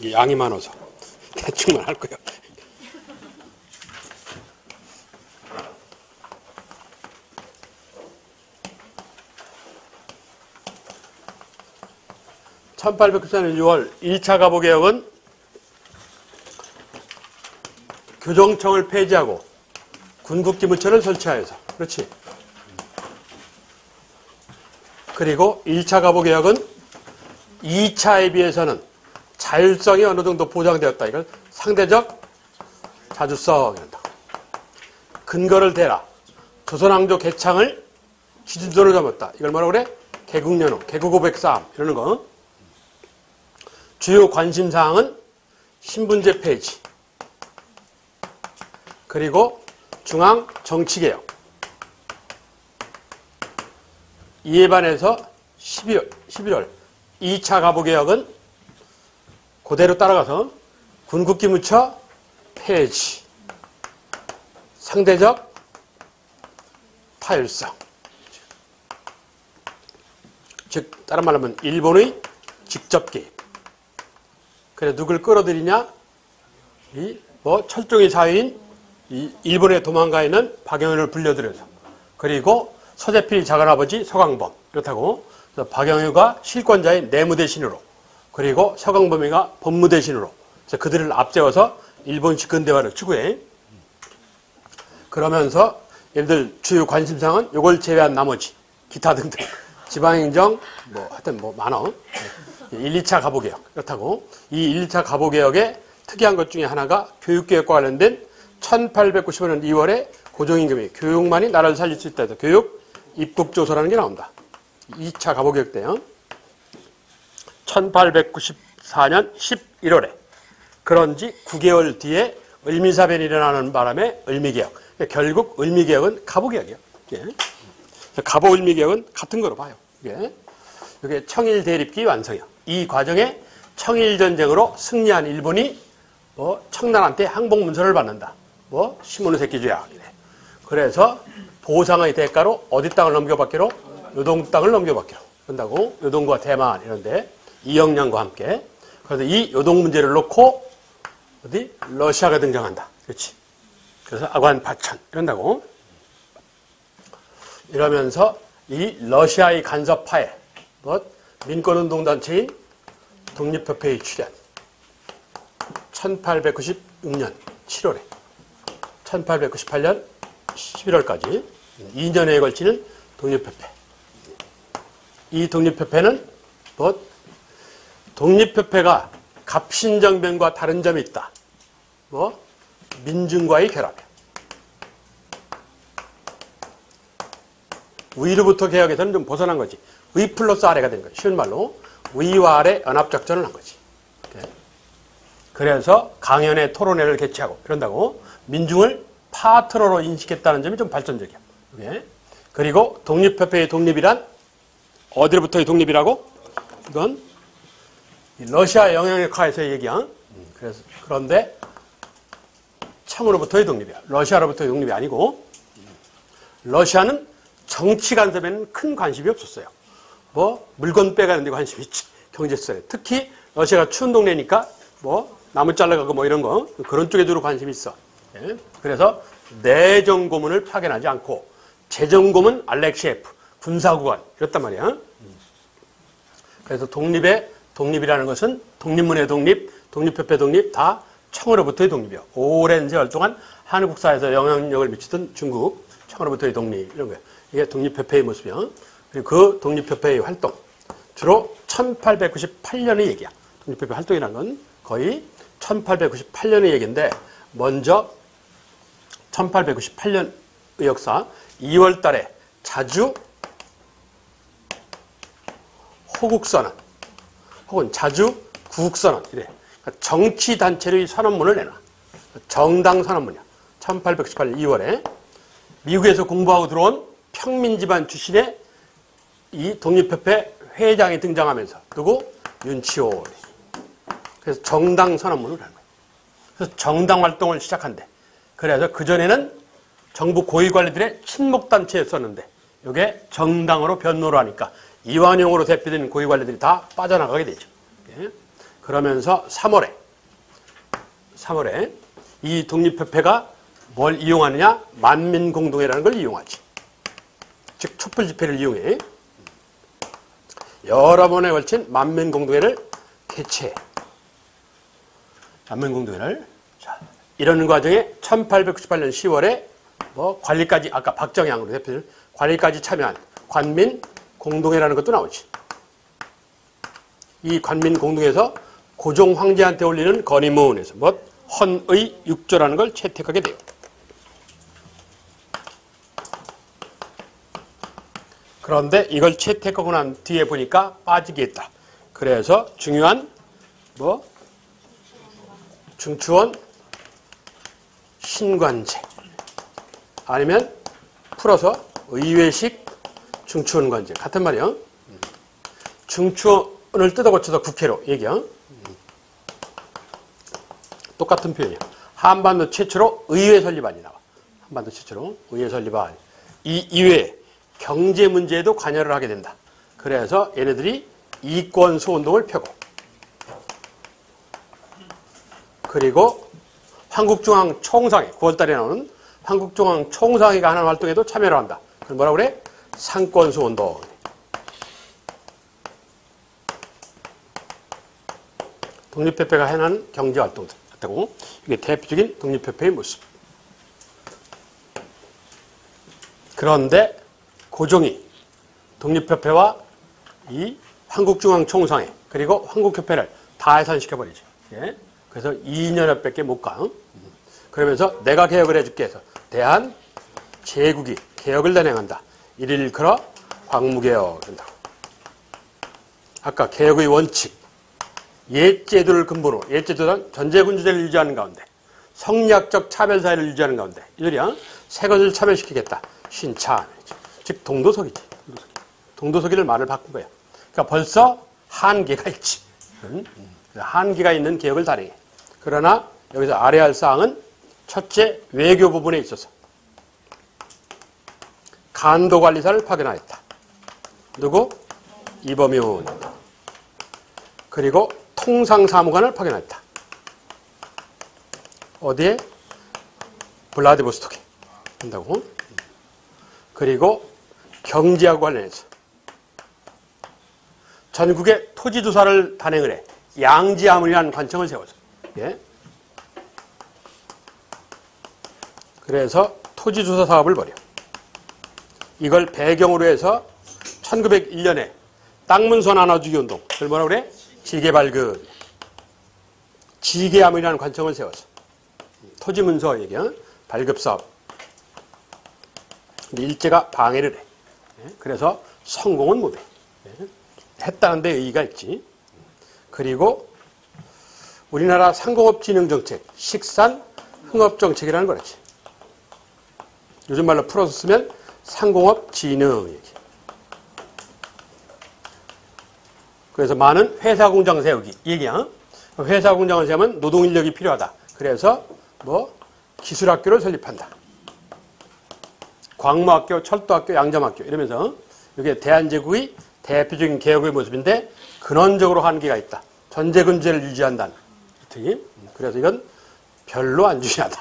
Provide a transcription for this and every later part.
이게 양이 많아서 대충만 할 거예요. (1894년 6월) 1차 가보개혁은 교정청을 폐지하고 군국기무처를 설치하여서, 그렇지. 그리고 1차 가보개혁은 2차에 비해서는 자율성이 어느 정도 보장되었다. 이걸 상대적 자주성이란다. 근거를 대라. 조선왕조 개창을 기준으로 잡았다. 이걸 뭐라고 그래? 개국연호, 개국오백사함 이러는 거. 주요 관심사항은 신분제 폐지, 그리고 중앙 정치개혁. 이에 반해서 11월 2차 가보개혁은 그대로 따라가서 군국기무처 폐지, 상대적 타율성. 즉 다른 말로 하면 일본의 직접 개입. 그래 누굴 끌어들이냐? 철종의 사위인 일본에 도망가 있는 박영윤을 불려들여서, 그리고 서재필이 작은아버지 서광범, 그렇다고 박영유가 실권자의 내무 대신으로, 그리고 서광범이가 법무 대신으로, 그래서 그들을 앞세워서 일본식 근대화를 추구해. 그러면서 얘들 주요 관심사항은 이걸 제외한 나머지 기타 등등 지방행정 하여튼 많아. 1, 2차 가보개혁. 그렇다고 이 1, 2차 가보개혁의 특이한 것 중에 하나가 교육개혁과 관련된 1895년 2월에 고종임금이 교육만이 나라를 살릴 수 있다 해서 교육 입국조서라는 게 나온다. 2차 가보개혁 때요. 1894년 11월에 그런지 9개월 뒤에 을미사변이 일어나는 바람에 을미개혁. 결국 을미개혁은 가보개혁이에요. 가보을미개혁은 같은 거로 봐요. 이게 청일 대립기 완성이요. 이 과정에 청일전쟁으로 승리한 일본이 청나라한테 항복문서를 받는다. 시모노세키 조약. 그래서 보상의 대가로 어디 땅을 넘겨받기로? 요동 땅을 넘겨받기로 한다고. 요동과 대만 이런데 이영량과 함께. 그래서 이 요동 문제를 놓고 러시아가 등장한다. 그렇지. 그래서 아관 파천 이런다고. 이러면서 이 러시아의 간섭하에 민권운동단체인 독립협회의 출현. 1896년 7월에 1898년 11월까지 2년에 걸치는 독립협회. 이 독립협회는 독립협회가 갑신정변과 다른 점이 있다. 민중과의 결합이야. 위로부터 개혁에서는 좀 벗어난 거지. 위 플러스 아래가 된 거지. 쉬운 말로 위와 아래 연합작전을 한 거지. 그래서 강연회 토론회를 개최하고 이런다고. 민중을 파트너로 인식했다는 점이 좀 발전적이야. 그리고 독립협회의 독립이란 어디로부터의 독립이라고? 이건 러시아 영향력하에서의 얘기야. 그런데 청으로부터의 독립이야. 러시아로부터의 독립이 아니고. 러시아는 정치 간섭에는 큰 관심이 없었어요. 물건 빼가는 데 관심이 있지. 경제수에. 특히 러시아가 추운 동네니까 나무 잘라가고 이런 거 그런 쪽에 주로 관심이 있어. 그래서 내정고문을 파견하지 않고 재정고문 알렉시에프 군사구관 이랬단 말이야. 그래서 독립이라는 것은 독립문의 독립, 독립협회 독립 다 청으로부터의 독립이야. 오랜 세월 동안 한국 국사에서 영향력을 미치던 중국 청으로부터의 독립 이런 거야. 이게 독립협회의 모습이야. 그리고 그 독립협회의 활동 주로 1898년의 얘기야. 독립협회 활동이라는 건 거의 1898년의 얘기인데 먼저 1898년 역사 2월 달에 자주 호국선언 혹은 자주 구국선언 이래. 그러니까 정치단체의 선언문을 내놔. 정당 선언문이야. 1898년 2월에 미국에서 공부하고 들어온 평민집안 출신의 이 독립협회 회장이 등장하면서 누구? 윤치호. 그래서 정당 선언문을 하는 거예요. 그래서 정당 활동을 시작한대. 그래서 그전에는 정부 고위관리들의 친목단체였었는데 이게 정당으로 변모를 하니까 이완용으로 대표되는 고위관리들이 다 빠져나가게 되죠. 그러면서 3월에 이 독립협회가 뭘 이용하느냐? 만민공동회라는 걸 이용하지. 즉 촛불 집회를 이용해 여러 번에 걸친 만민공동회를 개최해. 만민공동회를. 자, 이러는 과정에 1898년 10월에 뭐 관리까지, 아까 박정향으로 대표를 관리까지 참여한 관민공동회라는 것도 나오지. 이 관민공동회에서 고종 황제한테 올리는 건의문에서 뭐 헌의 6조라는 걸 채택하게 돼요. 그런데 이걸 채택하고 난 뒤에 보니까 빠지게 했다. 그래서 중요한 뭐 중추원 신관제 아니면 풀어서 의회식 중추원관제 같은 말이야. 중추원을 뜯어 고쳐서 국회로 얘기야. 똑같은 표현이야. 한반도 최초로 의회 설립안이 나와. 한반도 최초로 의회 설립안. 이 이외에 경제 문제에도 관여를 하게 된다. 그래서 얘네들이 이권 소운동을 펴고 그리고 한국중앙총상회 9월달에 나오는 한국중앙총상회가 하는 활동에도 참여를 한다. 그걸 뭐라고 그래? 상권소운동. 독립협회가 해놓은 경제활동들 같다고. 이게 대표적인 독립협회의 모습. 그런데 고종이 독립협회와 이 한국중앙총상회 그리고 한국협회를 다 해산시켜버리지. 예? 그래서 2년여밖에 못 가. 그러면서 내가 개혁을 해줄게 해서 대한 제국이 개혁을 단행한다. 이를 일컬어 광무개혁 한다고. 아까 개혁의 원칙, 옛제도를 근본으로, 옛제도는 전제군주제를 유지하는 가운데 성리학적 차별사회를 유지하는 가운데 이들이야 새 것을 참여시키겠다. 신차, 즉 동도서기지. 동도서기를 말을 바꾼 거야. 그러니까 벌써 한계가 있지. 한계가 있는 개혁을 단행해. 그러나 여기서 알아야 할 사항은 첫째, 외교 부분에 있어서 간도관리사를 파견하였다. 누구? 이범윤. 그리고 통상사무관을 파견하였다. 어디에? 블라디보스토크에 한다고. 그리고 경제하고 관련해서 전국에 토지조사를 단행을 해. 양지아문이라는 관청을 세워서. 예? 그래서 토지조사 사업을 벌여. 이걸 배경으로 해서 1901년에 땅문서 나눠주기 운동, 그걸 뭐라고 그래? 지계발급. 지계아문이라는 관청을 세워서 토지문서 얘기야. 발급사업. 근데 일제가 방해를 해. 그래서 성공은 못해. 했다는 데 의의가 있지. 그리고 우리나라 상공업진흥정책, 식산흥업정책이라는 거랬지. 요즘 말로 풀어서 쓰면 상공업진흥 얘기. 그래서 많은 회사공장 세우기 얘기야. 회사공장을 세우면 노동인력이 필요하다. 그래서 뭐 기술학교를 설립한다. 광무학교, 철도학교, 양점학교 이러면서 이게 대한제국의 대표적인 개혁의 모습인데 근원적으로 한계가 있다. 전제근제를 유지한다는. 그래서 이건 별로 안 중요하다.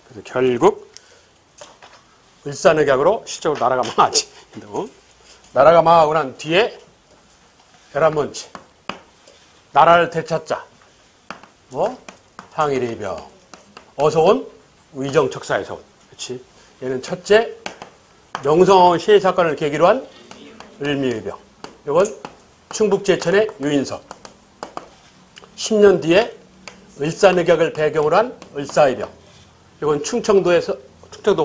그래서 결국 일산의격으로 실적으로 나라가 망하지. 나라가 망하고 난 뒤에 11번째 나라를 되찾자. 뭐? 항일의병. 어서 온? 의정척사에서 온. 그렇지? 얘는 첫째 명성황후 시해 사건을 계기로 한 을미의병. 이건 충북제천의 유인석. 10년 뒤에 을사늑약을 배경으로 한 을사의병. 이건 충청도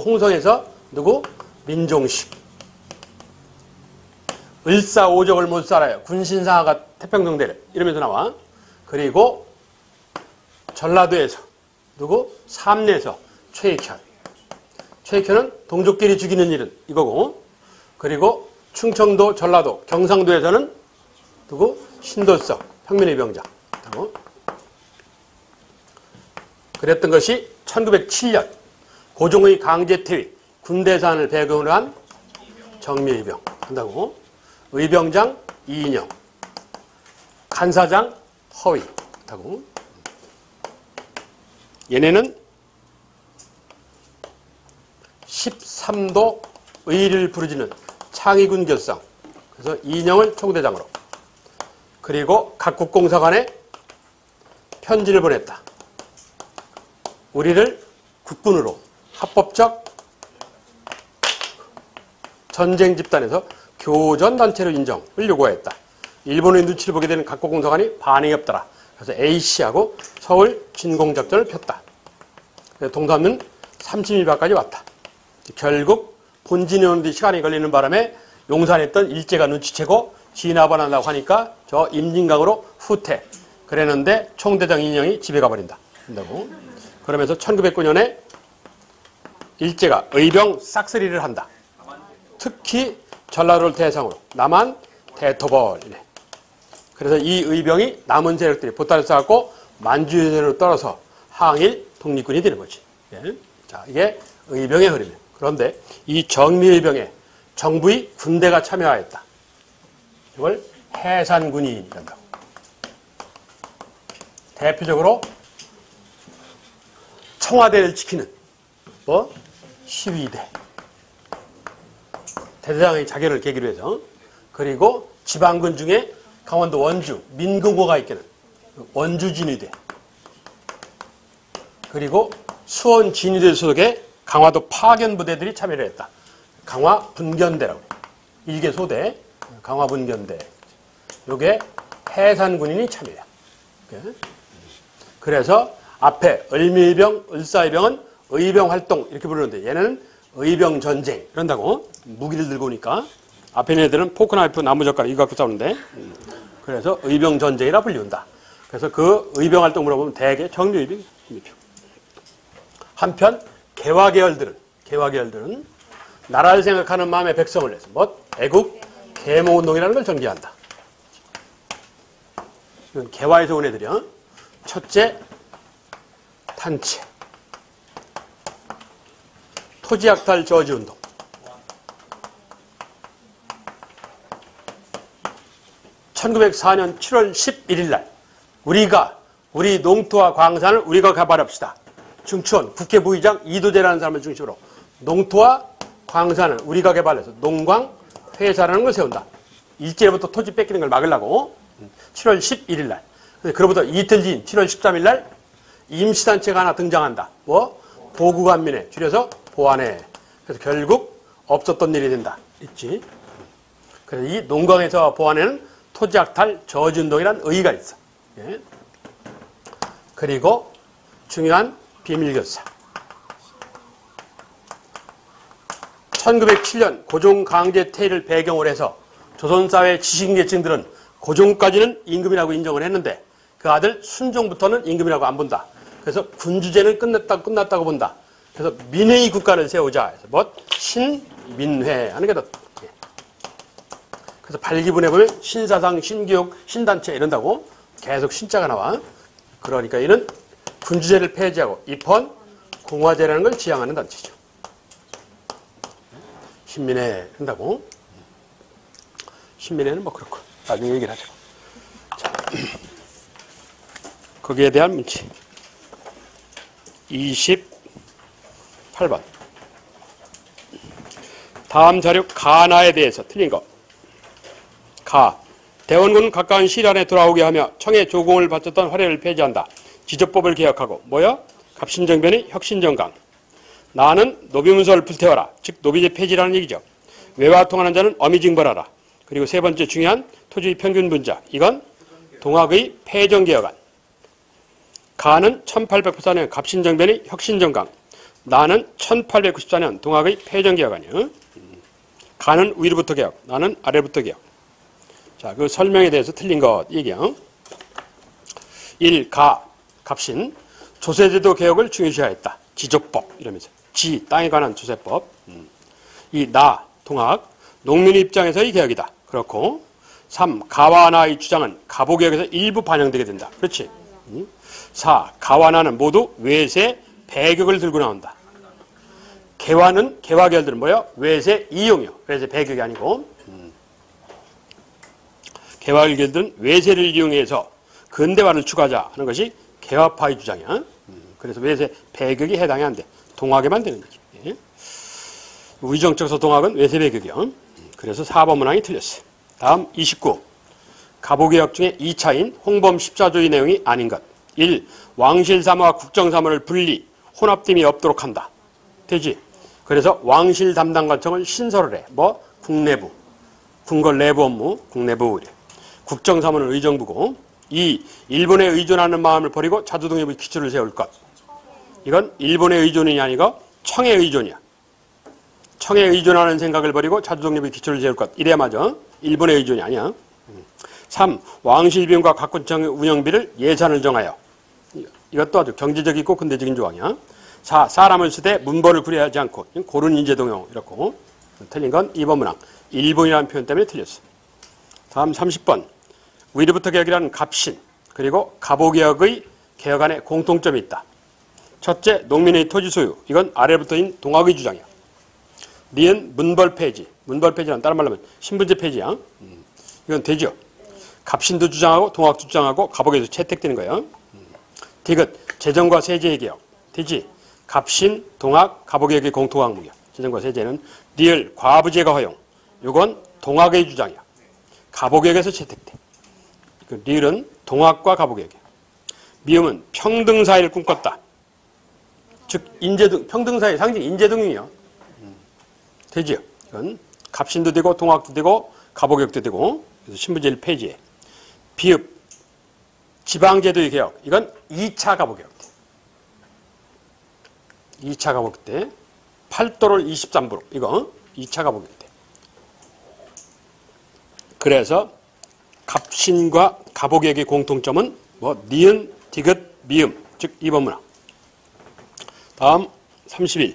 홍성에서 누구? 민종식. 을사오적을 못 살아요. 군신상하가 태평성대를 이러면서 나와. 그리고 전라도에서 누구? 삼내에서 최익현. 최익현은 동족끼리 죽이는 일은 이거고. 그리고 충청도, 전라도, 경상도에서는 누구? 신도석, 평민의병장. 그랬던 것이 1907년 고종의 강제퇴위, 군대산을 배경으로 한 정미의병 한다고. 의병장 이인영. 간사장 허위. 하고 얘네는 13도 의를 부르짖는 창의군 결성. 그래서 이녕을 총대장으로. 그리고 각국 공사 간에 편지를 보냈다. 우리를 국군으로 합법적 전쟁 집단에서 교전단체로 인정을 요구하였다. 일본의 눈치를 보게 되는 각국 공사관이 반응이 없더라. 그래서 A씨하고 서울 진공작전을 폈다. 동사는 30일밖까지 왔다. 결국 본진에 오는데 시간이 걸리는 바람에 용산했던 일제가 눈치채고 진압을 하려고 하니까 저 임진강으로 후퇴. 그랬는데 총대장 인형이 집에 가버린다. 한다고. 그러면서 1909년에 일제가 의병 싹쓸이를 한다. 특히 전라도를 대상으로 남한 대토벌이네. 그래서 이 의병이 남은 세력들이 보따리를 쌓고 만주에로 떨어서 항일 독립군이 되는 거지. 예. 자, 이게 의병의 흐름이에요. 그런데 이 정미의병에 정부의 군대가 참여하였다. 이걸 해산군인이란다. 대표적으로 청와대를 지키는 뭐 시위대, 대대장의 자결을 계기로 해서, 그리고 지방군 중에 강원도 원주 민금호가 있게는 원주 진위대, 그리고 수원 진위대 소속의 강화도 파견 부대들이 참여를 했다. 강화 분견대라고 일개 소대, 강화 분견대. 요게 해산군인이 참여해요. 그래서 앞에 을미의병, 을사의병은 의병 활동 이렇게 부르는데 얘는 의병 전쟁 이런다고. 무기를 들고 오니까 앞에 있는 애들은 포크나이프, 나무젓가락 이거 갖고 싸우는데, 그래서 의병 전쟁이라 불리운다. 그래서 그 의병 활동 물어보면 대개 정규의병. 한편 개화계열들은 나라를 생각하는 마음의 백성을 내서 뭐 애국 계몽운동이라는 걸 전개한다. 이건 개화에서 온 애들이요. 첫째, 단체, 토지약탈 저지운동, (1904년 7월 11일) 날 우리 농토와 광산을 우리가 개발합시다. 중추원 국회부의장 이도재라는 사람을 중심으로 농토와 광산을 우리가 개발해서 농광회사라는 걸 세운다. 일제로부터 토지 뺏기는 걸 막으려고. 7월 11일 날. 그로부터 이틀 뒤인 7월 13일 날 임시단체가 하나 등장한다. 뭐 보구관민회, 줄여서 보안회. 그래서 결국 없었던 일이 된다. 있지. 그래서 이 농광회사와 보안회는 토지약탈 저지운동이라는 의의가 있어. 예. 그리고 중요한 비밀결사. 1907년 고종강제퇴위를 배경으로 해서 조선사회 지식계층들은 고종까지는 임금이라고 인정을 했는데 그 아들 순종부터는 임금이라고 안 본다. 그래서 군주제는 끝났다고 본다. 그래서 민회의 국가를 세우자. 그래서 뭐 신민회 하는 게 더. 그래서 발기문에 보면 신사상, 신교육, 신단체 이런다고 계속 신자가 나와. 그러니까 이는 군주제를 폐지하고 입헌 공화제라는 걸 지향하는 단체죠. 신민회 한다고. 신민회는 뭐 그렇고 나중에 얘기를 하죠. 자, 거기에 대한 문제 28번. 다음 자료 가나에 대해서 틀린 것. 가. 대원군은 가까운 시일 안에 돌아오게 하며 청의 조공을 바쳤던 화례를 폐지한다. 지저법을 개혁하고. 뭐야? 갑신정변이 혁신정강. 나는 노비문서를 불태워라. 즉 노비제 폐지라는 얘기죠. 외와 통하는 자는 어미징벌하라. 그리고 세 번째 중요한 토지의 평균 분자. 이건 동학의 폐정개혁안. 가는 1894년 갑신정변이 혁신정강. 나는 1894년 동학의 폐정개혁안이요. 가는 위로부터 개혁. 나는 아래부터 개혁. 자, 그 설명에 대해서 틀린 것 얘기요. 1. 갑신. 조세제도 개혁을 중요시하였다. 지조법 이러면서. 지. 땅에 관한 조세법. 2. 동학. 농민의 입장에서의 개혁이다. 그렇고. 3. 가와 나의 주장은 가보개혁에서 일부 반영되게 된다. 그렇지. 4. 가와 나는 모두 외세 배격을 들고 나온다. 개화계열들은 뭐예요? 외세 이용이요. 외세 배격이 아니고. 개화일교들은 외세를 이용해서 근대화를 추구하자 하는 것이 개화파의 주장이야. 그래서 외세 배격이 해당이 안 돼. 동학에만 되는 거지. 예? 위정적서 동학은 외세 배격이요. 그래서 4번 문항이 틀렸어. 다음 29. 가보개혁 중에 2차인 홍범 십자조의 내용이 아닌 것. 1. 왕실사무와 국정사무를 분리, 혼합됨이 없도록 한다. 되지? 그래서 왕실 담당관청을 신설을 해. 뭐? 국내부. 궁궐 내부 업무, 국내부. 국정사무는 의정부고. 2. 일본에 의존하는 마음을 버리고 자주독립의 기초를 세울 것. 이건 일본의 의존이 아니고 청의 의존이야. 청에 의존하는 생각을 버리고 자주독립의 기초를 세울 것. 이래야 맞아. 일본의 의존이 아니야. 3. 왕실 비용과 각군청 운영비를 예산을 정하여. 이것도 아주 경제적이고 근대적인 조항이야. 4. 사람을 쓰되 문벌을 구려하지 않고 고른 인재동용 이렇고. 틀린 건 2번 문항. 일본이라는 표현 때문에 틀렸어. 다음 30번. 위로부터 개혁이라는 갑신 그리고 가보개혁의 개혁 안에 공통점이 있다. 첫째, 농민의 토지 소유. 이건 아래부터인 동학의 주장이야. 니은 문벌 폐지. 문벌 폐지란 다른 말로 하면 신분제 폐지야. 이건 되죠. 갑신도 주장하고 동학도 주장하고 가보개혁에서 채택되는 거예요. 디귿 재정과 세제의 개혁. 되지. 갑신, 동학, 가보개혁의 공통 항목이야. 재정과 세제는 리을 과부제가 허용. 이건 동학의 주장이야. 가보개혁에서 채택돼. 리을은 동학과 가보개혁이야. 미음은 평등사회를 꿈꿨다. 즉 인재등 평등사회 상징 인재등용이요. 되지요. 이건 갑신도 되고 동학도 되고 가보개혁도 되고 그래서 신분제를 폐지해. 비읍 지방제도의 개혁. 이건 2차 가보개혁 때. 2차 가보개혁 때 8도를 23부로 이거 2차 가보개혁 때. 그래서 갑신과 가보개혁의 공통점은 뭐 니은, 디귿, 미음 즉 2번 문항. 다음 31.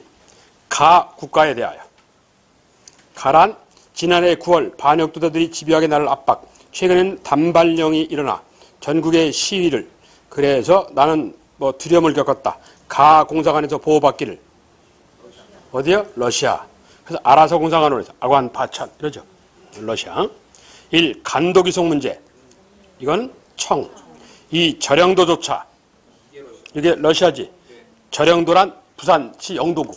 가 국가에 대하여. 가란 지난해 9월 반역도들이 집요하게 나를 압박. 최근에는 단발령이 일어나 전국의 시위를. 그래서 나는 뭐 두려움을 겪었다. 가 공사관에서 보호받기를. 어디요? 러시아. 그래서 알아서 공사관으로 해서 아관 파천 이러죠. 러시아. 1. 간도기속 문제. 이건 청. 2. 절영도조차. 이게 러시아지. 절영도란 부산시 영도구.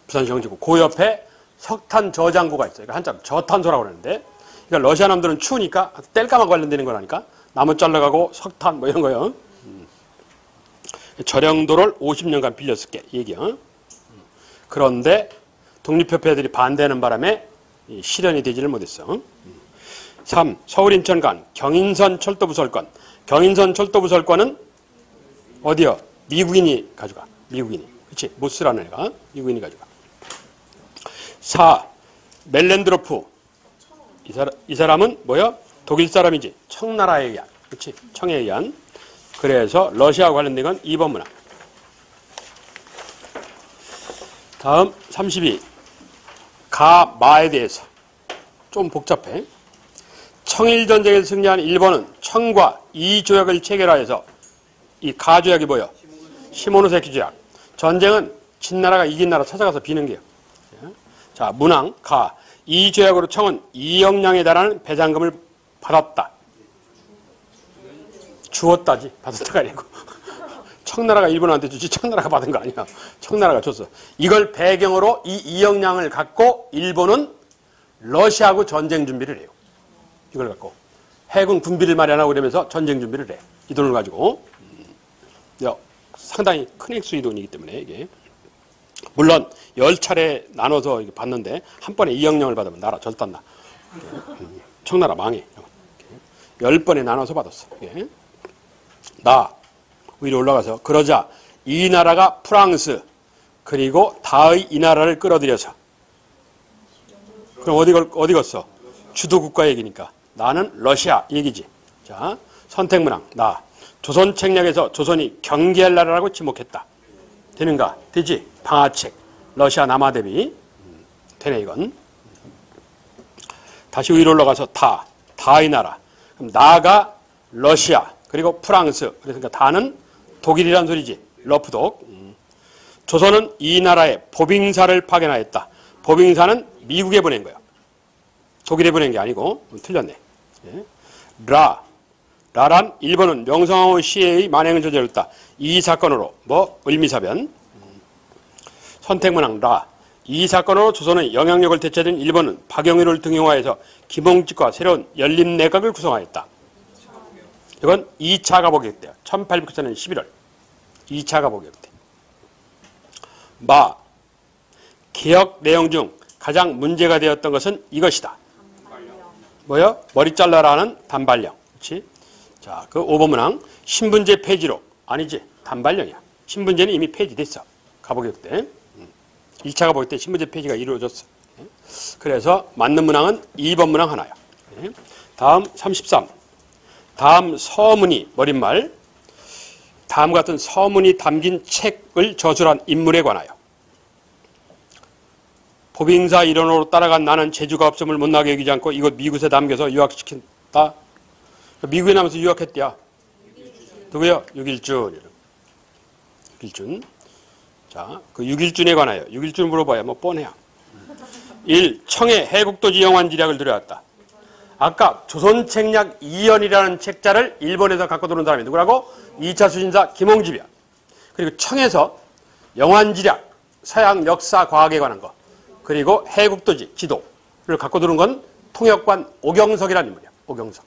부산시 영도구. 그 옆에 석탄 저장고가 있어요. 한자 저탄소라고 그러는데. 그러니까 러시아 놈들은 추우니까 땔감하고 관련되는 거라니까. 나무 잘라가고 석탄 뭐 이런 거요. 절영도를 50년간 빌렸을게. 얘기요. 그런데 독립협회들이 반대하는 바람에 실현이 되지를 못했어. 3. 서울 인천 간 경인선 철도부 설권. 경인선 철도부 설권은 어디요? 미국인이 가져가. 미국인이. 그렇지? 모스라는 애가 미국인이 가져가. 4. 멜렌드로프. 이 사람은 뭐요? 독일 사람이지. 청나라에 의한. 그렇지? 청에 의한. 그래서 러시아와 관련된 건 2번 문항. 다음 32. 가, 마에 대해서. 좀 복잡해. 청일전쟁에서 승리한 일본은 청과 이 조약을 체결하여서 이 가조약이 뭐요? 시모노세키 조약. 전쟁은 진나라가 이긴 나라 찾아가서 비는 게요. 자, 문항, 가. 이 조약으로 청은 2억 량에 달하는 배상금을 받았다. 주었다지. 받았다가 아니고. 청나라가 일본한테 주지 청나라가 받은 거 아니야. 청나라가 줬어. 이걸 배경으로 이 2억 량을 갖고 일본은 러시아하고 전쟁 준비를 해요. 이걸 갖고. 해군 군비를 마련하고 그러면서 전쟁 준비를 해. 이 돈을 가지고. 상당히 큰 액수의 돈이기 때문에 이게. 물론 10차례 나눠서 받는데 한 번에 2억 량을 받으면 나라 절단나. 청나라 망해. 10번에 나눠서 받았어. 이게. 나 위로 올라가서 그러자 이 나라가 프랑스 그리고 다의 이 나라를 끌어들여서 그럼 어디 갔어? 주도 국가 얘기니까 나는 러시아 얘기지. 자, 선택문항 나 조선 책략에서 조선이 경계할 나라라고 지목했다. 되는가? 되지. 방아책 러시아 남아 대비 되네 이건. 다시 위로 올라가서 다의 나라. 그럼 나가 러시아 그리고 프랑스. 그러니까 다는 독일이란 소리지. 러프독. 조선은 이 나라에 보빙사를 파견하였다. 보빙사는 미국에 보낸 거야. 독일에 보낸 게 아니고 틀렸네. 예. 라란 일본은 명성황후 시해의 만행을 저질렀다. 이 사건으로 을미사변. 선택문항 라. 이 사건으로 조선의 영향력을 되찾은 일본은 박영일을 등용하여서 김홍직과 새로운 연립내각을 구성하였다. 이건 2차 가보격 때요. 1894년 11월. 2차 가보격 때. 개혁 내용 중 가장 문제가 되었던 것은 이것이다. 뭐요? 머리 잘라라는 단발령. 그렇지? 자, 그 5번 문항. 신분제 폐지로. 아니지. 단발령이야. 신분제는 이미 폐지됐어. 가보격 때. 1차 가보격 때 신분제 폐지가 이루어졌어. 그래서 맞는 문항은 2번 문항 하나야. 다음 33. 다음 서문이 머릿말. 다음 같은 서문이 담긴 책을 저술한 인물에 관하여. 법인사 일원으로 따라간 나는 재주가 없음을 못나게 여기지 않고 이곳 미국에 담겨서 유학시킨다. 미국에 나면서 유학했대야. 누구요? 육일준. 육일준. 자, 그 육일준에 관하여. 육일준 물어봐야 뭐 뻔해요. 1. 청해 해국도지 영환지략을 들여왔다. 아까 조선책략 2연이라는 책자를 일본에서 갖고 들어온 사람이 누구라고? 2차 수신사 김홍집이야. 그리고 청에서 영환지략, 서양 역사 과학에 관한 거, 그리고 해국도지 지도를 갖고 들어온 건 통역관 오경석이라는 인물이야. 오경석.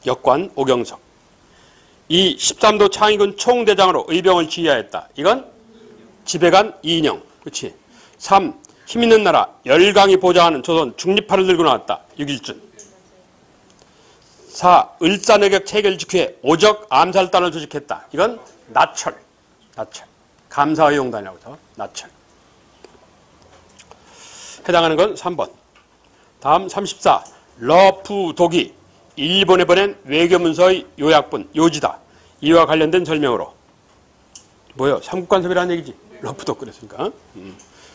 역관 오경석. 2. 13도 창의군 총대장으로 의병을 지휘하였다. 이건 지배관 이인영. 그렇지. 3. 힘있는 나라 열강이 보장하는 조선 중립파를 들고 나왔다. 육일준. 4. 을사내격 체결 직후에 오적 암살단을 조직했다. 이건 나철. 감사의용단이라고 해서 나철. 해당하는 건 3번. 다음 34. 러프 독이 일본에 보낸 외교문서의 요약본, 요지다. 이와 관련된 설명으로. 뭐요? 삼국간섭이라는 얘기지. 러프독 그랬으니까.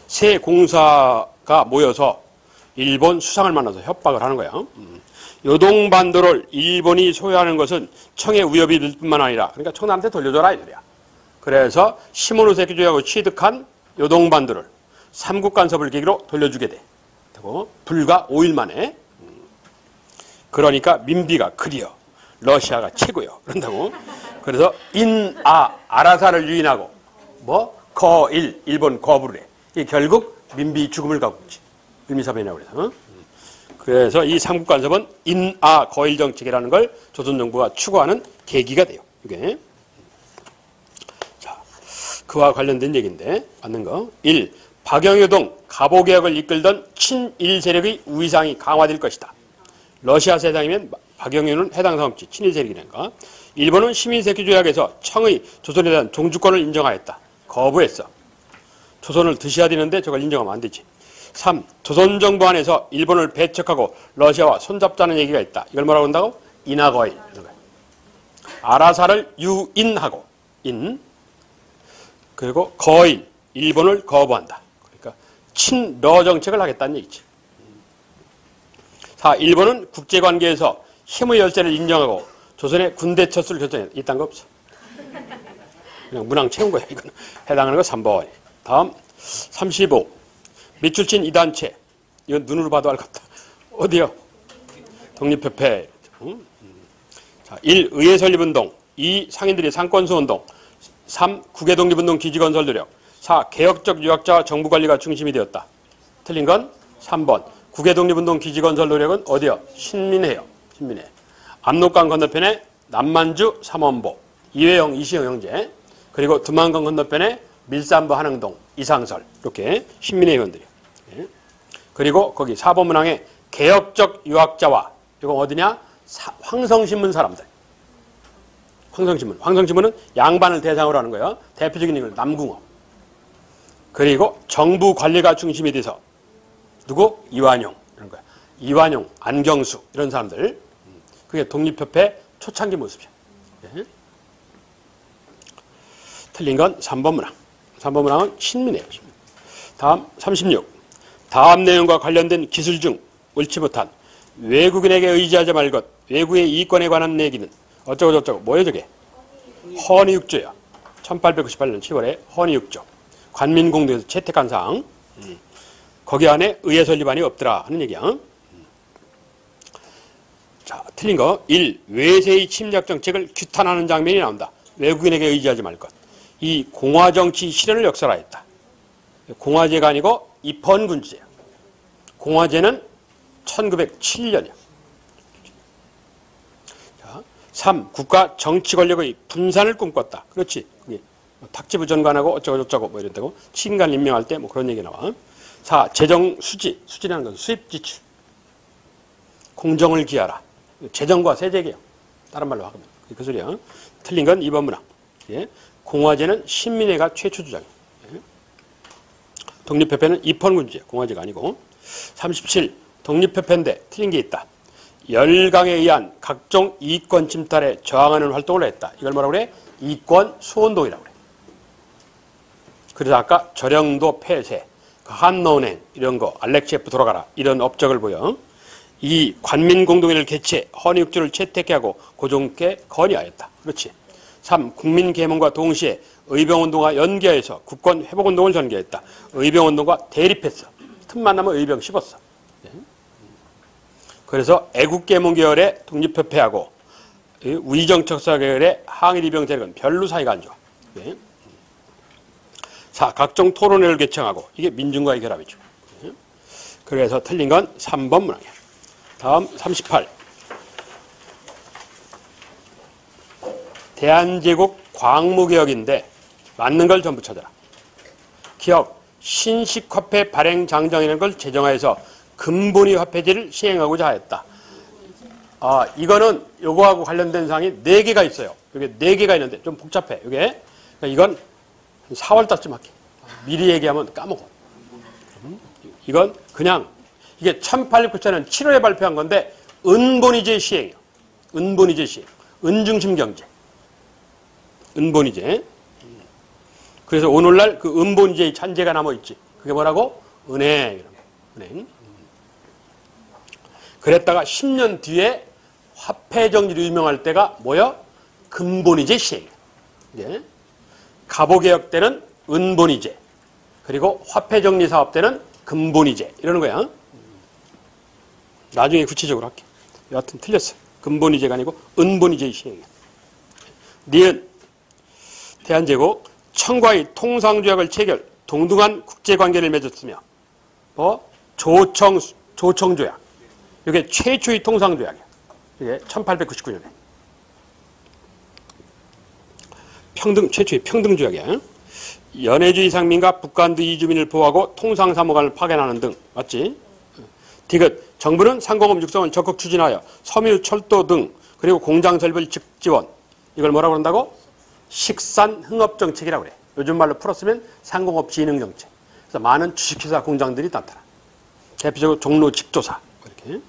세 공사가 모여서 일본 수상을 만나서 협박을 하는 거야. 요동반도를 일본이 소유하는 것은 청의 위협이 될 뿐만 아니라, 그러니까 청나한테 돌려줘라 이거야. 그래서 시모노세키 조약을 취득한 요동반도를 삼국간섭을 계기로 돌려주게 돼. 되고 불과 5일 만에. 그러니까 민비가 그리어 러시아가 최고요. 그런다고. 그래서 아라사를 유인하고 거일 일본 거부를 해. 이 결국 민비 죽음을 가고 있지. 을미사변이라고 그래서. 그래서 이 삼국간섭은 거일 정책이라는 걸 조선 정부가 추구하는 계기가 돼요. 이게. 자, 그와 관련된 얘기인데 맞는 거. 1. 박영효동 가보개혁을 이끌던 친일 세력의 위상이 강화될 것이다. 러시아 세상이면 박영효는 해당 사업지 친일 세력이니까. 일본은 시민세키 조약에서 청의 조선에 대한 종주권을 인정하였다. 거부했어. 조선을 드셔야 되는데 저걸 인정하면 안 되지. 3. 조선 정부 안에서 일본을 배척하고 러시아와 손잡자는 얘기가 있다. 이걸 뭐라고 한다고? 인하거일. 아라사를 유인하고 그리고 거일 일본을 거부한다. 그러니까 친러 정책을 하겠다는 얘기지. 4. 일본은 국제관계에서 힘의 열쇠를 인정하고 조선의 군대 철수를 결정했다. 이딴 거 없어. 그냥 문항 채운 거야. 이거는. 해당하는 거 3번. 다음 35. 밑줄친 이 단체. 이건 눈으로 봐도 알 것 같다. 어디요? 독립협회. 자, 1. 의회 설립운동. 2. 상인들의 상권수운동. 3. 국외독립운동 기지건설 노력. 4. 개혁적 유학자와 정부관리가 중심이 되었다. 틀린 건 3번. 국외독립운동 기지건설 노력은 어디요? 신민회요. 신민회. 압록강 건너편에 남만주 삼원보, 이회영, 이시영 형제, 그리고 두만강 건너편에 밀산부 한흥동, 이상설. 이렇게 신민회 의원들이요. 예. 그리고 거기 4번 문항에 개혁적 유학자와 이건 어디냐? 황성신문 사람들. 황성신문. 황성신문은 양반을 대상으로 하는 거예요. 대표적인 인물 남궁업. 그리고 정부 관리가 중심이 돼서 누구? 이완용 이런 거야. 이완용, 안경수 이런 사람들. 그게 독립협회 초창기 모습이야. 예. 틀린 건 3번 문항. 3번 문항은 신민이에요. 다음 36. 다음 내용과 관련된 기술 중 옳지 못한 외국인에게 의지하지 말 것, 외국의 이권에 관한 얘기는 어쩌고 저쩌고. 뭐예요 저게? 헌의육조야. 1898년 10월에 헌의육조. 관민공도에서 채택한 사항. 거기 안에 의회 설립안이 없더라 하는 얘기야. 자, 틀린 거. 1. 외세의 침략 정책을 규탄하는 장면이 나온다. 외국인에게 의지하지 말 것. 2. 공화정치 실현을 역설하였다. 공화제가 아니고 입헌군주제야. 공화제는 1907년이야. 3. 국가 정치 권력의 분산을 꿈꿨다. 그렇지. 그게 탁지부 전관하고 어쩌고저쩌고 뭐 이런다고 친간 임명할 때 뭐 그런 얘기 나와. 4. 재정 수지. 수지라는 건 수입 지출. 공정을 기하라. 재정과 세제개혁. 다른 말로 하면 그 소리야. 틀린 건 2번 문항. 예. 공화제는 신민회가 최초 주장이야. 예. 독립협회는 입헌군주제야. 공화제가 아니고. 37. 독립협회인데 틀린 게 있다. 열강에 의한 각종 이권 침탈에 저항하는 활동을 했다. 이걸 뭐라고 그래? 이권 수운동이라고 그래. 그래서 아까 저령도 폐쇄, 한노은행 이런 거, 알렉시에프 돌아가라 이런 업적을 보여. 이 관민공동회를 개최, 헌의육주를 채택해 하고 고종께 건의하였다. 그렇지. 3. 국민계몽과 동시에 의병운동과 연계해서 국권회복운동을 전개했다. 의병운동과 대립했어. 틈만 나면 의병 씹었어. 그래서 애국계몽 계열의 독립협회하고 위정척사 계열의 항일이병 세력은 별로 사이가 안 좋아. 4. 각종 토론회를 개청하고 이게 민중과의 결합이죠. 그래서 틀린 건 3번 문항이야. 다음 38. 대한제국 광무개혁인데 맞는 걸 전부 찾아라. 기억, 신식화폐 발행 장정이라는 걸 제정하여서 근본위 화폐제를 시행하고자 하였다. 이거는 요거하고 관련된 사항이 4개가 있어요. 이게 4개가 있는데 좀 복잡해. 이게 이건 4월 달쯤 할게. 미리 얘기하면 까먹어. 이건 그냥 이게 1897년 7월에 발표한 건데 은본위제 시행이에요. 은본위제 시행. 은중심 경제. 은본위제. 그래서 오늘날 그 은본위제의 잔재가 남아있지. 그게 뭐라고? 은행. 이런 거. 은행. 그랬다가 10년 뒤에 화폐 정리로 유명할 때가 뭐야? 근본위제 시행이에요. 예. 갑오개혁 때는 은본위제. 그리고 화폐 정리 사업 때는 근본위제. 이러는 거야. 나중에 구체적으로 할게. 여하튼 틀렸어. 근본위제가 아니고 은본위제 시행이야. 니은 대한제국 청과의 통상조약을 체결 동등한 국제관계를 맺었으며 조청조약. 이게 최초의 통상조약이야. 이게 1899년에. 최초의 평등조약이야. 연해주의 상민과 북한도 이주민을 보호하고 통상사무관을 파견하는 등. 맞지? 디귿. 정부는 상공업 육성을 적극 추진하여 섬유, 철도 등 그리고 공장설비 지원. 이걸 뭐라고 그런다고? 식산흥업정책이라고 그래. 요즘 말로 풀었으면 상공업 진흥정책. 그래서 많은 주식회사 공장들이 나타나. 대표적으로 종로 직조사. 이렇게.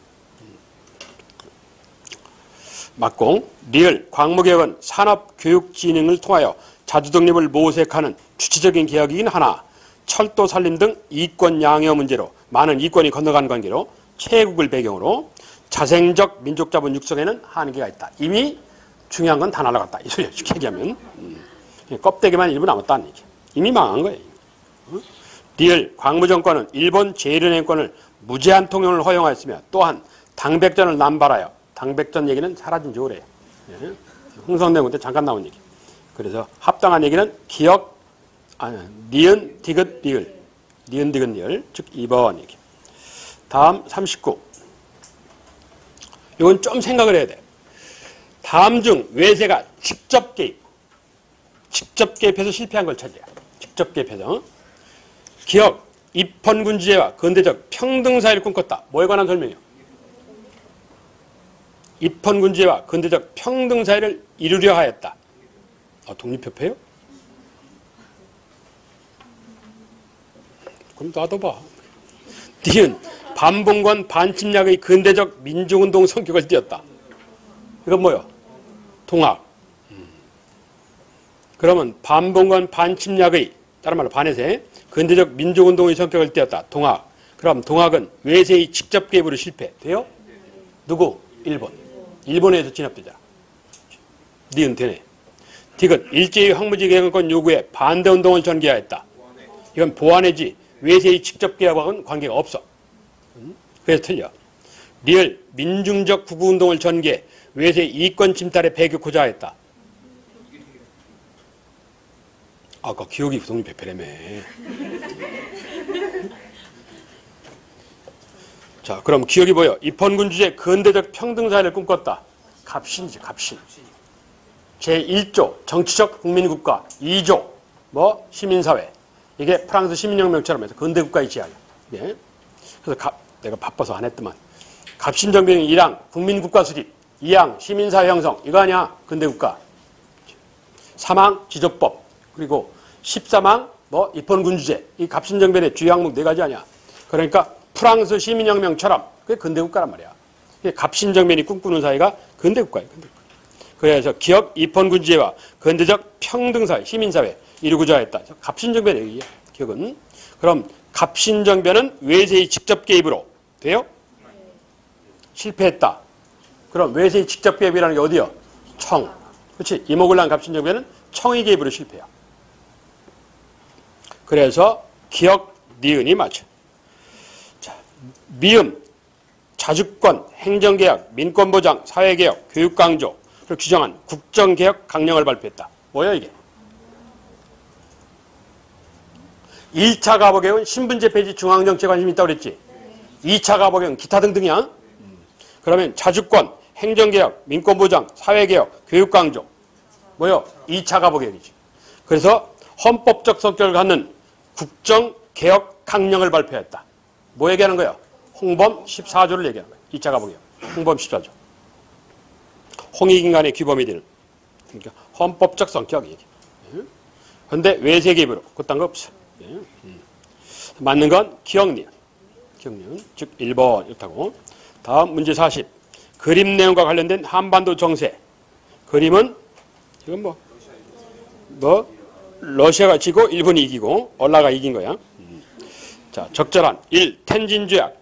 막공. 리을. 광무개혁은 산업교육진흥을 통하여 자주독립을 모색하는 주체적인 개혁이긴 하나 철도 산림 등 이권 양여 문제로 많은 이권이 건너간 관계로 체국을 배경으로 자생적 민족자본 육성에는 한계가 있다. 이미 중요한 건 다 날아갔다. 이 소리야. 쉽게 얘기하면. 껍데기만 일부 남았다는 얘기. 이미 망한 거예요. 리을. 광무정권은 일본 제일은행권을 무제한 통용을 허용하였으며 또한 당백전을 남발하여 당백전 얘기는 사라진 지 오래요. 흥선대원 때 잠깐 나온 얘기. 그래서 합당한 얘기는 기억, 니은, 디귿, 리을. 니은, 디귿, 리을. 즉 2번 얘기. 다음 39. 이건 좀 생각을 해야 돼. 다음 중 외세가 직접 개입해서 실패한 걸 찾아야. 직접 개입해서. 기억, 입헌군주제와 근대적 평등사회를 꿈꿨다. 뭐에 관한 설명이요? 입헌군주제와 근대적 평등사회를 이루려 하였다. 독립협회요? 그럼 놔둬봐. 니은 반봉건 반침략의 근대적 민중운동 성격을 띄었다. 이건 뭐요? 동학. 그러면 반봉건 반침략의 다른 말로 반해세 근대적 민족운동의 성격을 띄었다. 동학. 그럼 동학은 외세의 직접 개입으로 실패. 돼요? 누구? 일본. 일본에서 진압되자. 니은 되네. 디귿. 일제히 황무지 개헌권 요구에 반대운동을 전개하였다. 이건 보완해지 외세의 직접 개입하고는 관계가 없어. 그래서 틀려. 리을 민중적 구구운동을 전개 외세 이권 침탈에 배격하자 했다. 아까 기억이 부동리 배패라며. 자, 그럼 기억이 뭐요? 입헌군 주제 근대적 평등사회를 꿈꿨다. 갑신이지, 갑신. 제1조 정치적 국민국가, 2조 뭐 시민사회. 이게 프랑스 시민혁명처럼 해서 근대국가의 지향이야. 예. 그래서 내가 바빠서 안 했더만. 갑신정변의 1항 국민국가 수립, 2항 시민사회 형성. 이거 아니야, 근대국가. 3항 지조법. 그리고 13항 뭐 입헌군 주제. 이 갑신정변의 주요 항목 4가지 아니야. 그러니까 프랑스 시민혁명처럼 그게 근대국가란 말이야. 갑신정변이 꿈꾸는 사회가 근대국가예요. 근대국가. 그래서 기업 입헌군 주제와 근대적 평등사회, 시민사회 이루고자 했다. 갑신정변의 얘기야. 기억은. 그럼 갑신정변은 외세의 직접 개입으로 돼요? 실패했다. 그럼 외세의 직접 개입이라는 게 어디요? 청. 그렇지. 이모군란 갑신정변은 청의 개입으로 실패야. 그래서 기억 니은이 맞죠. 자, 미음 자주권, 행정개혁, 민권보장, 사회개혁, 교육강조 를 규정한 국정개혁 강령을 발표했다. 뭐야 이게? 1차 가보개혁은 신분제 폐지 중앙정치에 관심이 있다고 그랬지? 2차 가보개혁은 기타 등등이야. 그러면 자주권, 행정개혁, 민권보장, 사회개혁, 교육강조 뭐요? 2차 가보개혁이지. 그래서 헌법적 성격을 갖는 국정개혁 강령을 발표했다. 뭐 얘기하는 거야? 홍범 14조를 얘기하는 거야. 2차 가보개혁. 홍범 14조. 홍익인간의 규범이 되는. 그러니까 헌법적 성격이. 그런데 외세 개입으로 그딴 거 없어. 맞는 건 기억니은. 기억니은. 즉 1번 이렇다고. 다음 문제 40. 그림 내용과 관련된 한반도 정세. 그림은 이건 뭐 러시아가 지고 일본이 이기고 얼라가 이긴 거야. 자, 적절한 1. 텐진조약.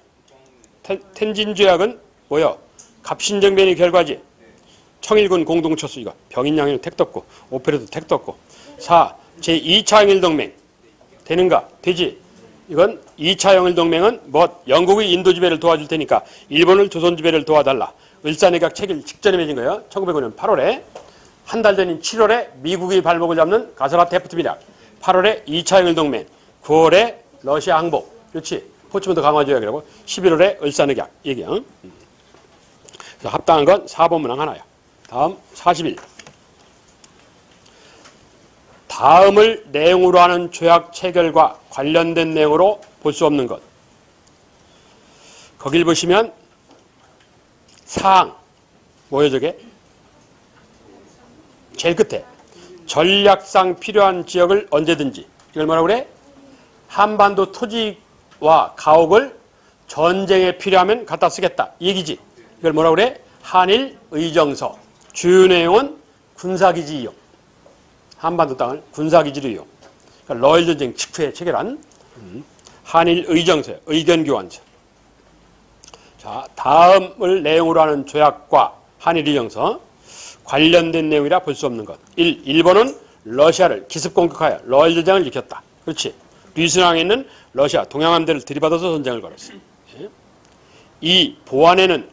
텐진조약은 뭐야? 갑신정변의 결과지. 청일군 공동처수 이거. 병인양에는 택도 없고 오페라도 택도 없고. 4. 제2차 항일동맹. 되는가? 되지. 이건 2차 항일동맹은 뭐 영국의 인도 지배를 도와줄 테니까 일본을 조선 지배를 도와달라. 을사내각 체결 직전에 맺은 거예요. 1905년 8월에. 한 달 전인 7월에 미국이 발목을 잡는 가사라 테프트 비락. 8월에 2차 항일동맹. 9월에 러시아 항복. 그렇지. 포츠문트 강화조약이라고. 11월에 을사내각 얘기야. 그래서 합당한 건 4번 문항 하나야. 다음 41. 다음을 내용으로 하는 조약 체결과 관련된 내용으로 볼 수 없는 것. 거길 보시면 사항. 뭐예요 저게? 제일 끝에. 전략상 필요한 지역을 언제든지. 이걸 뭐라고 그래? 한반도 토지와 가옥을 전쟁에 필요하면 갖다 쓰겠다. 이 얘기지. 이걸 뭐라고 그래? 한일 의정서. 주요 내용은 군사기지 이용. 한반도 땅을 군사기지로 이용. 그러니까 러일 전쟁 직후에 체결한 한일 의정서, 의견교환서. 자, 다음을 내용으로 하는 조약과 한일 의정서 관련된 내용이라 볼 수 없는 것. 1. 일본은 러시아를 기습 공격하여 러일 전쟁을 일으켰다. 그렇지. 리순항에 있는 러시아 동양함대를 들이받아서 전쟁을 걸었어. 2. 보안에는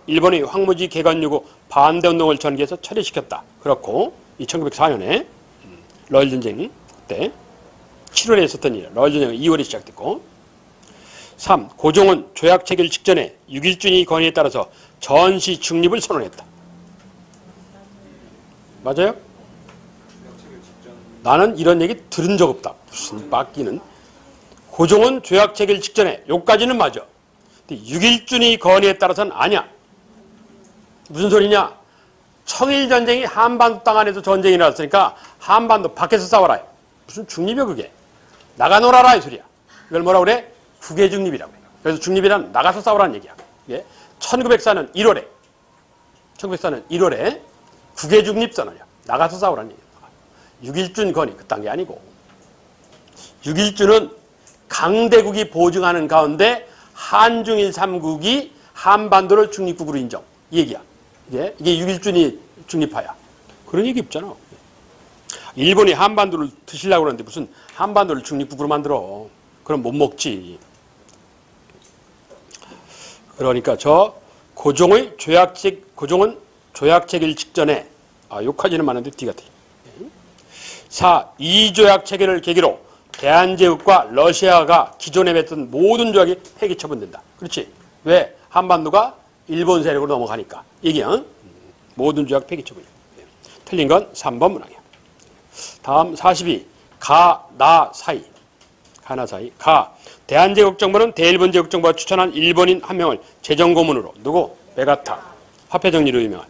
일본의 황무지 개간 요구 반대운동을 전개해서 처리시켰다. 그렇고 1904년에 러일 전쟁 때 7월에 있었던 일. 러일 전쟁은 2월에 시작됐고. 3. 고종은 조약 체결 직전에 6.1준위 건의에 따라서 전시 중립을 선언했다. 맞아요? 나는 이런 얘기 들은 적 없다. 무슨 빡기는. 고종은 조약 체결 직전에 요까지는 맞아. 6.1준위 건의에 따라서는 아니야. 무슨 소리냐? 청일전쟁이 한반도 땅 안에서 전쟁이 일어났으니까 한반도 밖에서 싸워라. 무슨 중립이야 그게. 나가 놀아라 이 소리야. 이걸 뭐라고 그래? 국외중립이라고 해. 그래서 중립이란 나가서 싸우라는 얘기야. 이게 1904년 1월에 1904년 1월에 국외중립선언이야. 나가서 싸우라는 얘기야. 6.1준 건의 그딴 게 아니고 6.1준은 강대국이 보증하는 가운데 한중일 3국이 한반도를 중립국으로 인정. 이 얘기야. 이게 6.1준이 중립화야. 그런 얘기 없잖아. 일본이 한반도를 드시려고 그러는데 무슨 한반도를 중립국으로 만들어. 그럼 못 먹지. 그러니까 저 고종은 조약체결 직전에, 욕하지는 않았는데 뒤 같아. 4. 이 조약 체결을 계기로 대한제국과 러시아가 기존에 맺던 모든 조약이 폐기 처분된다. 그렇지? 왜? 한반도가 일본 세력으로 넘어가니까. 이게 모든 조약 폐기 처분이야. 틀린 건 3번 문항이야. 다음 42. 가, 나 사이. 가나 사이. 가. 대한제국 정부는 대일본 제국 정부가 추천한 일본인 한 명을 재정고문으로. 누구? 메가타. 화폐 정리로 유명한.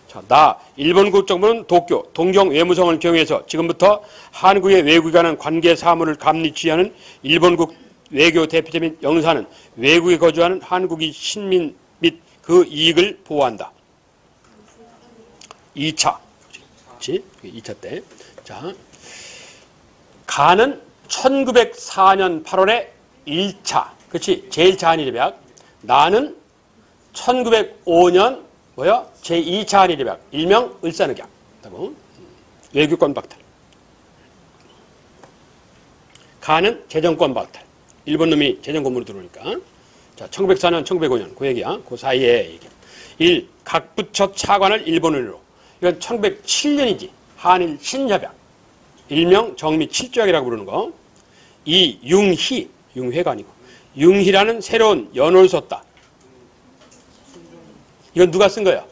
자, 나. 일본 국정부는 도쿄, 동경 외무성을 경유해서 지금부터 한국의 외국과는 관계 사무를 감리 지휘하는 일본국 외교 대표자 및 영사는 외국에 거주하는 한국인 신민 및 그 이익을 보호한다. 2차. 그렇지? 2차 때. 자, 가는 1904년 8월에 1차. 그렇지? 제1차 한일협약. 나는 1905년 뭐야? 제2차 한일협약. 일명 을사늑약. 외교권 박탈. 가는 재정권 박탈. 일본 놈이 재정권으로 들어오니까. 자, 1904년, 1905년. 그 얘기야. 그 사이에 얘기. 1. 각 부처 차관을 일본으로. 이건 1907년이지. 한일 신협약. 일명 정미 7조약이라고 부르는 거. 2. 융희. 융회가 아니고. 융희라는 새로운 연호를 썼다. 이건 누가 쓴 거야?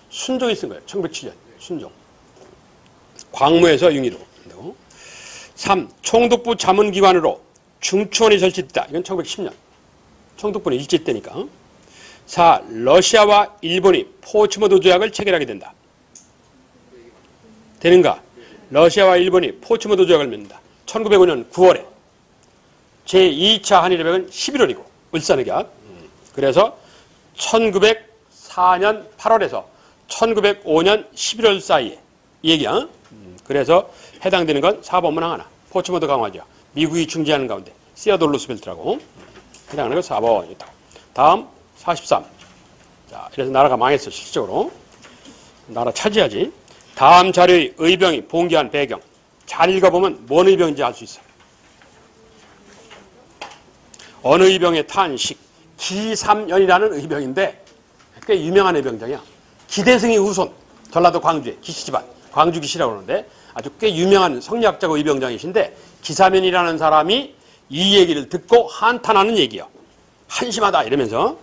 순종이 쓴 거야. 1907년. 순종. 광무에서 융희로. 3. 총독부 자문기관으로 중추원이 설치됐다. 이건 1910년. 총독부는 일제 때니까. 4. 러시아와 일본이 포츠모드 조약을 체결하게 된다. 되는가? 러시아와 일본이 포츠모드 조약을 맺는다. 1905년 9월에. 제2차 한일협약은 11월이고 을사늑약. 그래서 1904년 8월에서 1905년 11월 사이에 이 얘기야. 그래서 해당되는 건 4번 문항 하나. 포츠모드 강화죠. 미국이 중재하는 가운데 시어돌 루스벨트라고 해당하는 건 4번이다. 다음 43. 자, 이래서 나라가 망했어. 실질적으로. 나라 차지하지. 다음 자료의 의병이 봉기한 배경. 잘 읽어보면 뭔 의병인지 알 수 있어. 어느 의병의 탄식. 기삼연이라는 의병인데 꽤 유명한 의병장이야. 기대승이 후손. 전라도 광주의 기씨집안. 광주 기씨라고 그러는데 아주 꽤 유명한 성리학자고 의병장이신데 기삼연이라는 사람이 이 얘기를 듣고 한탄하는 얘기야. 한심하다 이러면서.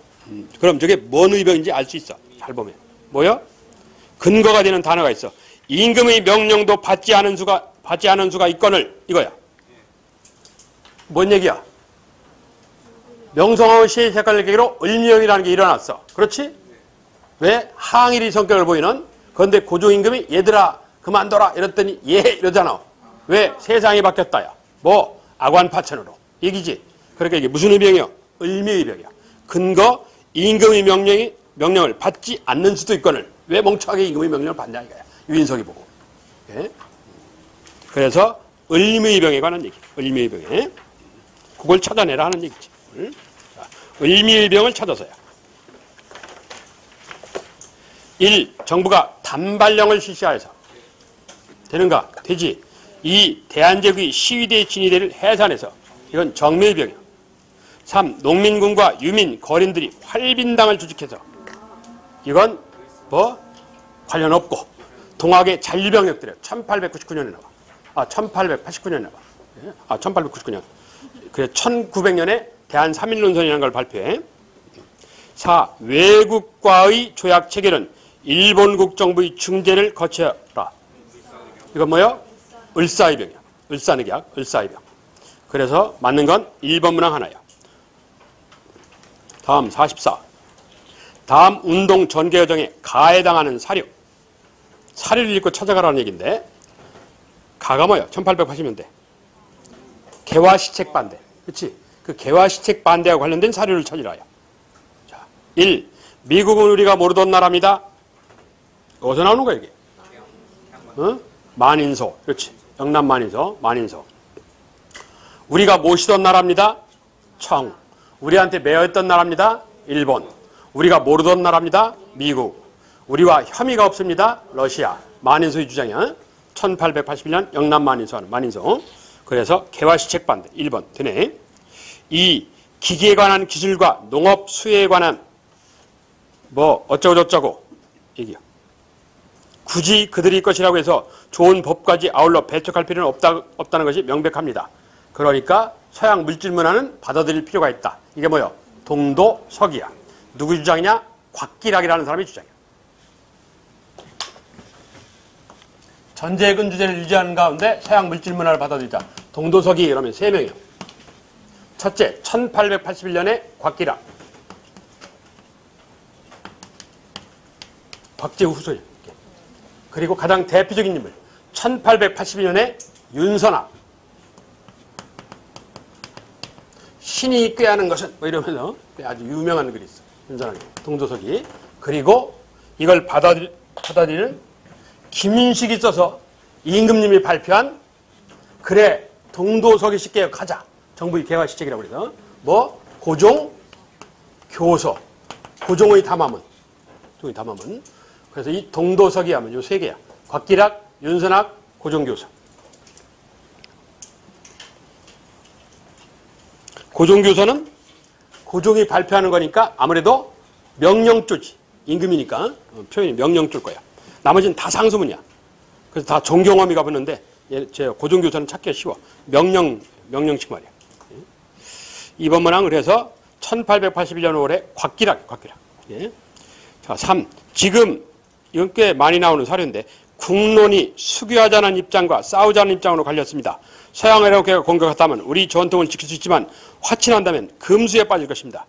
그럼 저게 뭔 의병인지 알 수 있어. 잘 보면. 뭐야? 근거가 되는 단어가 있어. 임금의 명령도 받지 않은 수가 있거늘 이거야. 뭔 얘기야? 명성황후 시의 색깔을 계기로 을미영이라는 게 일어났어. 그렇지? 왜? 항일의 성격을 보이는. 그런데 고종임금이 얘들아 그만둬라 이랬더니 예 이러잖아. 왜? 세상이 바뀌었다야. 뭐? 악관파천으로. 얘기지. 그러니까 이게 무슨 의병이야? 을미의병이야. 근거 임금의 명령을 받지 않는 수도 있거늘. 왜 멍청하게 임금의 명령을 받냐 이거야. 유인석이 보고. 예? 그래서 을미의병에 관한 얘기. 을미의병에. 그걸 찾아내라 하는 얘기지. 을미의병을 찾아서야. 1. 정부가 단발령을 실시하여서. 되는가? 되지. 2. 대한제국이 시위대의 진위대를 해산해서. 이건 정미의병이야. 3. 농민군과 유민, 거린들이 활빈당을 조직해서. 이건 뭐? 관련 없고. 동학의 잔류병력들이야. 1899년에 나와. 1889년에 나와. 1899년. 그래 1900년에 대한삼일론선이라는 걸 발표해. 4. 외국과의 조약 체결은 일본국 정부의 중재를 거쳐라. 이건 뭐야? 을사의병이야. 을사늑약, 을사의병. 그래서 맞는 건 1번 문항 하나야. 다음 44. 다음 운동 전개여정에 가해당하는 사료. 사료를 읽고 찾아가라는 얘기인데 가가 뭐야? 1880년대. 개화시책 반대. 그렇지? 그 개화시책 반대와 관련된 사료를 찾으라요. 자, 1. 미국은 우리가 모르던 나라입니다. 어디서 나오는 거야 이게? 만인소. 그렇지. 영남 만인소. 만인소. 우리가 모시던 나라입니다. 청. 우리한테 매여있던 나라입니다. 일본. 우리가 모르던 나라입니다. 미국. 우리와 혐의가 없습니다. 러시아. 만인소의 주장이야. 1881년 영남 만인소 하는 만인소. 그래서 개화시책 반대. 1번 되네. 2. 기계에 관한 기술과 농업 수혜에 관한 뭐 어쩌고저쩌고 얘기야. 굳이 그들이 것이라고 해서 좋은 법까지 아울러 배척할 필요는 없다는 것이 명백합니다. 그러니까 서양 물질문화는 받아들일 필요가 있다. 이게 뭐요? 동도서기야. 누구 주장이냐? 곽기락이라는 사람이 주장이야. 전제근 주제를 유지하는 가운데 서양 물질문화를 받아들이자. 동도서기 그러면 3명이요. 첫째, 1881년에 곽기락. 박재우 후손이요. 그리고 가장 대표적인 인물, 1882년에 윤선악. 신이 꾀하는 것은 뭐 이러면서 아주 유명한 글이 있어. 윤선악의 동도서기. 그리고 이걸 받아들이는 김윤식이 써서 임금님이 발표한 그래 동도서기식 개혁하자. 정부의 개화시책이라고 그래서 뭐 고종, 교서, 고종의 담화문. 그래서 이 동도서기 하면 요 3개야. 곽기락, 윤선악, 고종교서. 고종교서는 고종이 발표하는 거니까 아무래도 명령조지. 임금이니까 표현이 명령조일 거야. 나머지는 다 상소문이야. 그래서 다 존경어미가 붙는데 제 고종교서는 찾기가 쉬워. 명령식 말이야. 2번 문항 그래서 1881년 5월에 곽기락. 예. 자, 3. 지금 이건 꽤 많이 나오는 사료인데 국론이 수교하자는 입장과 싸우자는 입장으로 갈렸습니다. 서양 애국회가 공격했다면 우리 전통을 지킬 수 있지만 화친한다면 금수에 빠질 것입니다.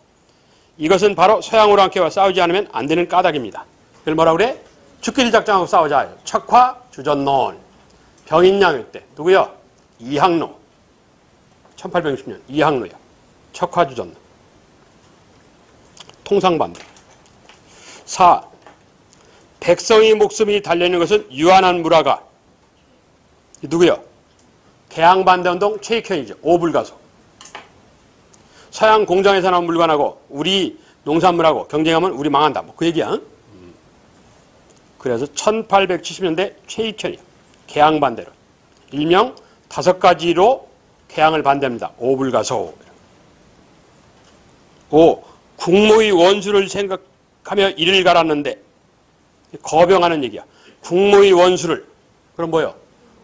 이것은 바로 서양 오랑캐와 싸우지 않으면 안 되는 까닭입니다. 그걸 뭐라 그래? 죽기를 작정하고 싸우자. 척화 주전론. 병인양일 때 누구요? 이항로. 1860년 이항로야. 척화 주전론. 통상반대. 4. 백성의 목숨이 달려있는 것은 유한한 물화가 누구요? 개항반대운동 최익현이죠. 오불가소. 서양 공장에서 나온 물건하고 우리 농산물하고 경쟁하면 우리 망한다. 뭐 그 얘기야. 그래서 1870년대 최익현이요. 개항반대로. 일명 5가지로 개항을 반대합니다. 오불가소. 5. 국모의 원수를 생각하며 이를 갈았는데 거병하는 얘기야. 국모의 원수를. 그럼 뭐요?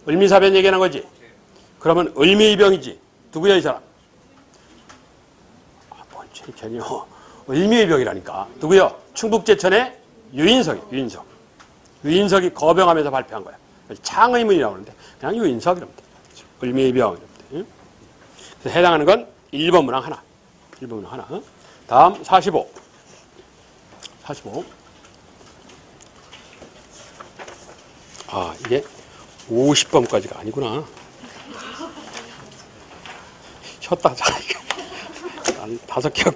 을미사변 얘기하는 거지. 그러면 을미의병이지. 누구야 이 사람? 뭔 최익현이요. 을미의병이라니까. 누구요? 충북제천의 유인석이 거병하면서 발표한 거야. 창의문이 나오는데 그냥 유인석 이러면 돼. 을미의병 이러면 돼. 그래서 해당하는 건 1번 문항 하나. 1번 문항 하나. 다음 45. 아, 이게 50번까지가 아니구나. 쉬었다 자. 한 5개